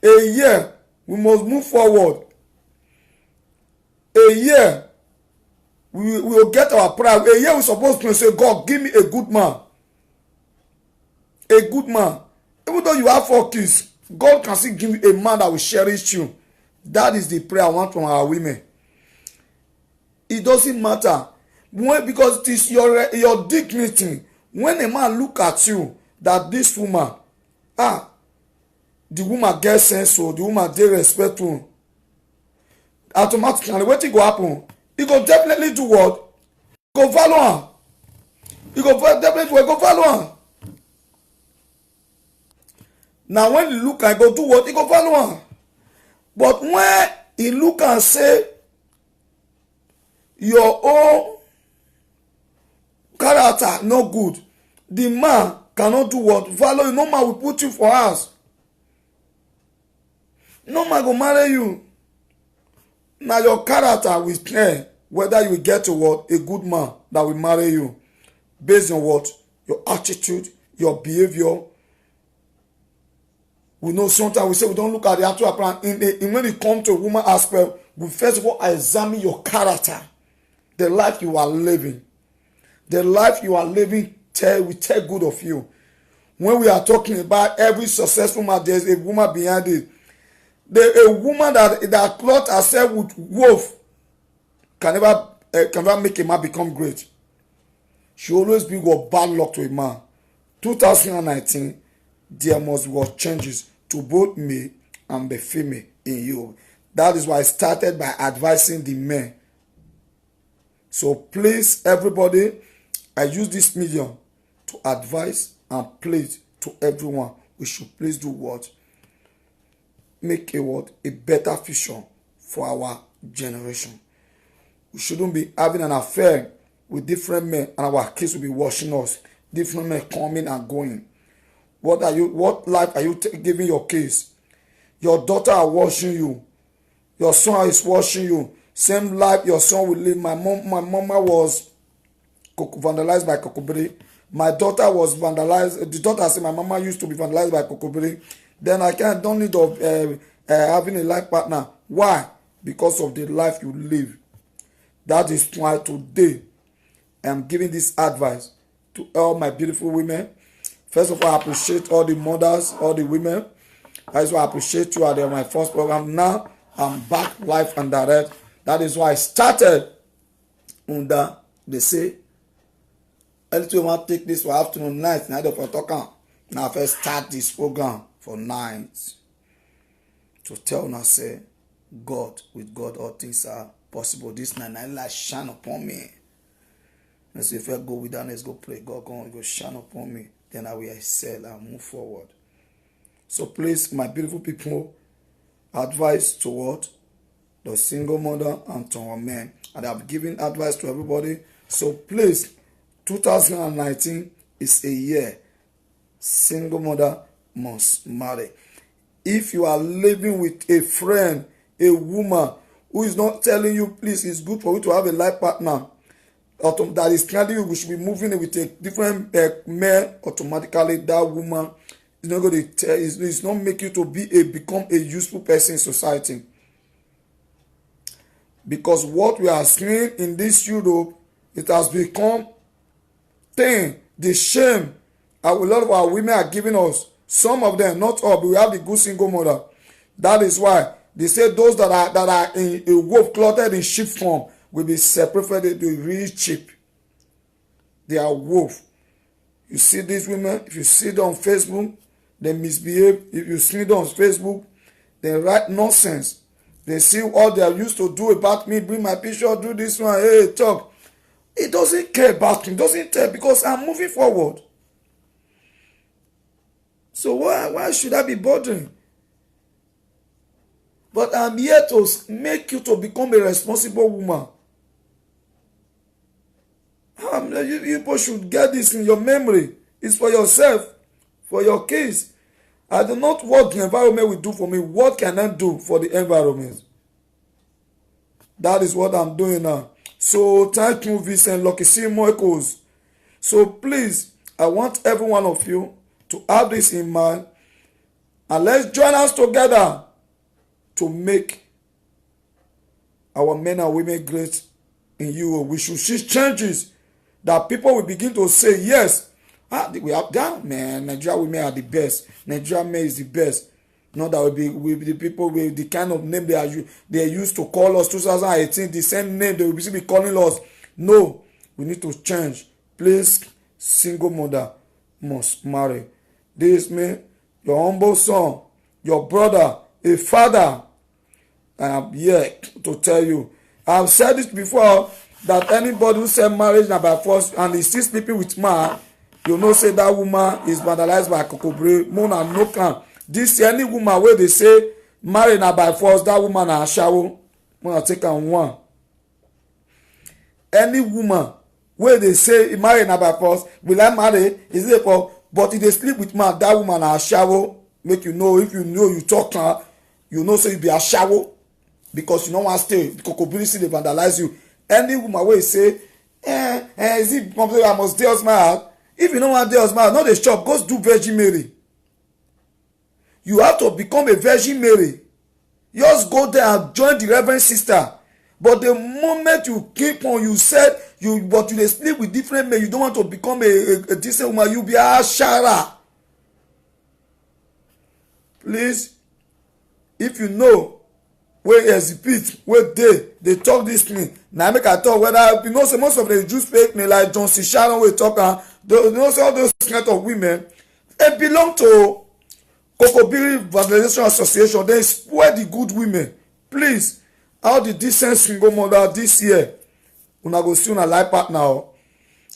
A year we must move forward. A year we will get our pride. A year we're supposed to say, God, give me a good man. A good man. Even though you have 4 kids, God can still give you a man that will cherish you. That is the prayer I want from our women. It doesn't matter. Because it is your dignity. When a man look at you, that this woman, the woman gets sense, so the woman dey respectful, automatically wetin go happen? He go definitely do what? Go follow am. He go definitely go follow am. Now when he look and go do what? He go follow am. But when he look and say your own character no good, the man cannot do what? Follow you. No man will put you for house. No man go marry you. Now your character will clear whether you will get to what? A good man that will marry you. Based on what? Your attitude, your behavior. we know sometimes we say we don't look at the actual plan. In when it comes to a woman aspect, we first of all examine your character, the life you are living. The life you are living we tell good of you. When we are talking about every successful man, there's a woman behind it. A woman that clothed herself with wolf can never make a man become great. She always bring what bad luck to a man. 2019, there must be what changes to both male and the female in you. That is why I started by advising the men. So please, everybody, I use this medium to advise and plead to everyone. We should please do what? Make a better future for our generation. We shouldn't be having an affair with different men and our kids will be watching us. Different men coming and going. What life are you giving your kids? Your daughter are watching you. Your son is watching you. Same life your son will live. My mama was vandalized by Kokobiri. My daughter was vandalized. The daughter said my mama used to be vandalized by Kokobiri. Then I don't need of having a life partner. Why? Because of the life you live. That is why today I am giving this advice to all my beautiful women. First of all, I appreciate all the mothers, all the women. That's why I appreciate you. Are my first program. Now I'm back live and direct. That is why I started under they say anything want to take this for afternoon, night, night of talking. Now first start this program for night. To tell now say God, with God all things are possible. This night light shine upon me. Let's say if I go with that, let's go pray. God go shine upon me. Then I will excel and move forward. So please, my beautiful people, advice to what? The single mother and to our men. And I've given advice to everybody. So please, 2019 is a year single mother must marry. If you are living with a friend, a woman who is not telling you, please, it's good for you to have a life partner, that is telling you we should be moving with a different man, automatically that woman is not going to tell, it's not make you to become a useful person in society. Because what we are seeing in this Europe, it has become the shame a lot of our women are giving us. Some of them, not all, but we have the good single mother. That is why they say those that are in a wolf clothed in sheep form will be separated. They really cheap. They are wolf. You see these women, if you see them on Facebook, they misbehave. If you see them on Facebook, they write nonsense. They see all they are used to do about me, bring my picture, do this one, hey, talk. It doesn't care about me, doesn't care because I'm moving forward. So why should I be bothering? But I'm here to make you to become a responsible woman. You people should get this in your memory. It's for yourself, for your kids. I do not what the environment will do for me. What can I do for the environment? That is what I'm doing now. So thank you, Vincent Lucky C. Moikos. So please, I want every one of you to have this in mind. And let's join us together to make our men and women great in Europe. We should see changes that people will begin to say, yes, we have that, man. Nigeria women are the best. Nigeria men is the best. Not that we be the people with the kind of name they used to call us 2018, the same name they will be calling us. No, we need to change. Please, single mother must marry. This means your humble son, your brother, a father. I am here to tell you. I have said this before that anybody who said marriage now by force and is still sleeping with man, you know say that woman is vandalized by Kokobri. Mona no can. This any woman where they say marriage now by force, that woman a shower. Mona take on one. Any woman where they say marriage now by force, will I marry? Is it for? But if they sleep with man, that woman a shower. Make you know if you know you talk her, you know so you be a shower because you don't want to stay. Kokobri see they vandalize you. Any woman where say, is it something I must deal with my heart? If you don't want to deal with my heart, not the shop, go do Virgin Mary. You have to become a Virgin Mary. Just go there and join the Reverend Sister. But the moment you keep on, you said you sleep with different men, you don't want to become a decent woman, you be a shara. Please, if you know where exhibit where they talk this thing, now make I talk whether you know say most of the Jews fake me like John C. Sharon we talk and you know say all those kind of women they belong to Kokobiri Vandalization Association. They spoil the good women. Please, how the decent single mother this year una go see una life partner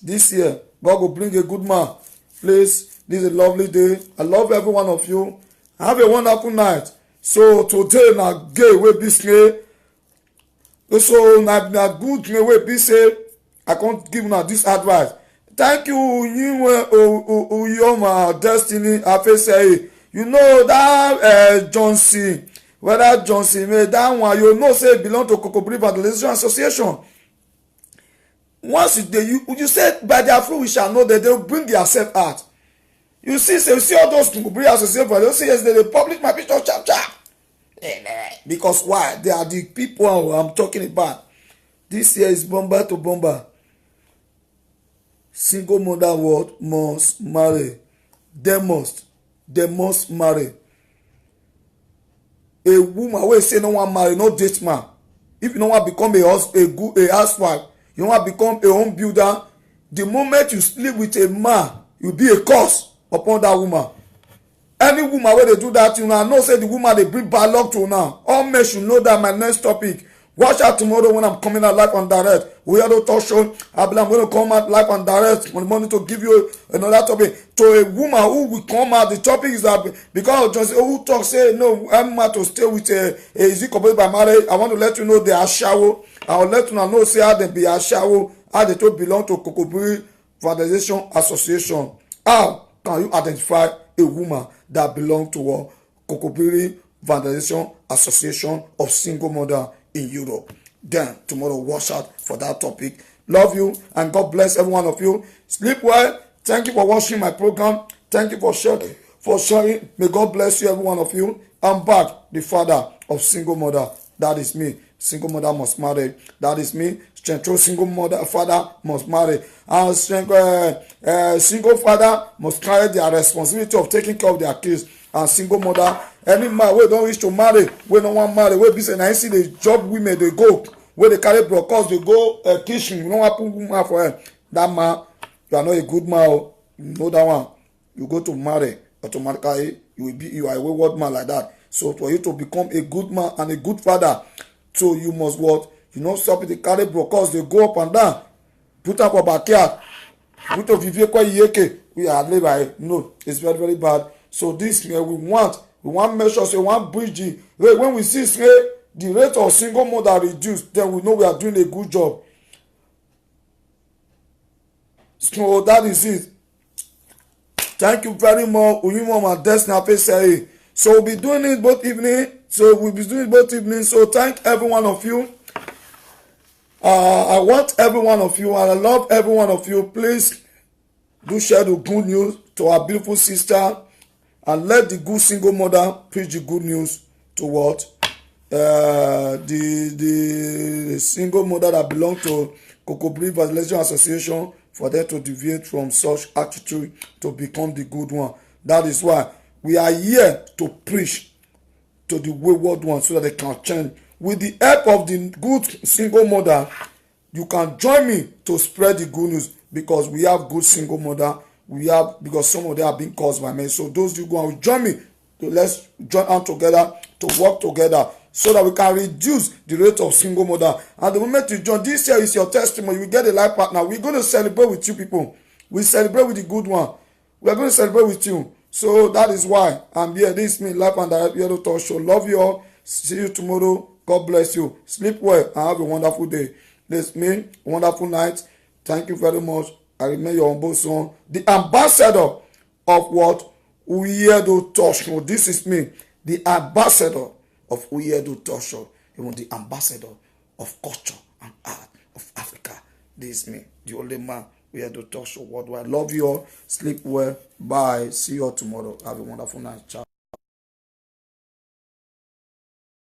this year. God go bring a good man. Please, this is a lovely day. I love every one of you. Have a wonderful night. So today na gay wey be say so na good thing wey be say I can't give una this advice. Thank you Uyoma Destiny Afesei. You know that Johnson, whether Johnson made that one, you know say belong to Kokobiri Vandalization Association. Once you said by their fruit we shall know that they will bring themselves out. You see all those Kokobiri Association, you see yes, they public my picture chap. Because why? They are the people I'm talking about. This year is bomber to bomber. Single mother world must marry. They must marry. A woman wey say no one marry, no date man. If you no want become a housewife, you want become a home builder, the moment you sleep with a man, you be a curse upon that woman. Any woman wey dey do that, you know say the woman dey bring bad luck to now. All men should know that. My next topic. Watch out tomorrow when I'm coming out live on direct. We are the talk show. I'm going to come out live on direct on Monday to give you another topic. To a woman who will come out, the topic is that because of Johnson who talk say no, I'm not to stay with is it completed by marriage. I want to let you know they are shallow. I will let you know say how they be a shallow, how they to belong to Kokobiri Vandalization Association. How can you identify a woman that belong to Kokobiri Vandalization Association of Single Mother in Europe? Then tomorrow watch out for that topic. Love you and God bless every one of you. Sleep well. Thank you for watching my program. Thank you for sharing. May God bless you, every one of you. I'm back, the father of single mother. That is me. Single mother must marry. That is me. Single mother father must marry. And single father must carry their responsibility of taking care of their kids. And single mother, any man wey don reach to marry, wey no wan marry, wey be say na you see the job women dey go, wey dey carry brokers dey go kitchen, you no wan put woman for her. That man, you are not a good man. You know that one. You go to marry, automatically you are a wayward man like that. So for you to become a good man and a good father, so you must what? You know, stop the carry brokers, they go up and down, put up a backyard, put a vivie kwa yeke. We are live by no, it's very, very bad. So this we want measure, so we want bridge. When we see the rate of single mother reduced, then we know we are doing a good job. So that is it. Thank you very much. Uyimoma Destiny. So we'll be doing it both evening. So thank every one of you. I want every one of you, and I love every one of you. Please do share the good news to our beautiful sister. And let the good single mother preach the good news to what? The single mother that belong to Kokobiri Vandalization Association, for them to deviate from such attitude to become the good one. That is why we are here to preach to the wayward ones so that they can change. With the help of the good single mother, you can join me to spread the good news, because we have good single mother. Because some of them are being caused by men. So those you go and join me, let's join out together to work together so that we can reduce the rate of single mother. And the moment you join, this year is your testimony. You get a life partner. We're going to celebrate with you people. We celebrate with the good one. We're going to celebrate with you. So that is why I'm here. This is me, Life and Direct Yellow Talk Show. Love you all. See you tomorrow. God bless you. Sleep well and have a wonderful day. This is me. Wonderful night. Thank you very much. I remain your humble son, the ambassador of what? Uyedo Talk Show. This is me, the ambassador of Uyedo Talk Show. Even the ambassador of culture and art of Africa. This is me, the only man Uyedo Talk Show worldwide. Love you all. Sleep well. Bye. See you all tomorrow. Have a wonderful night. Ciao.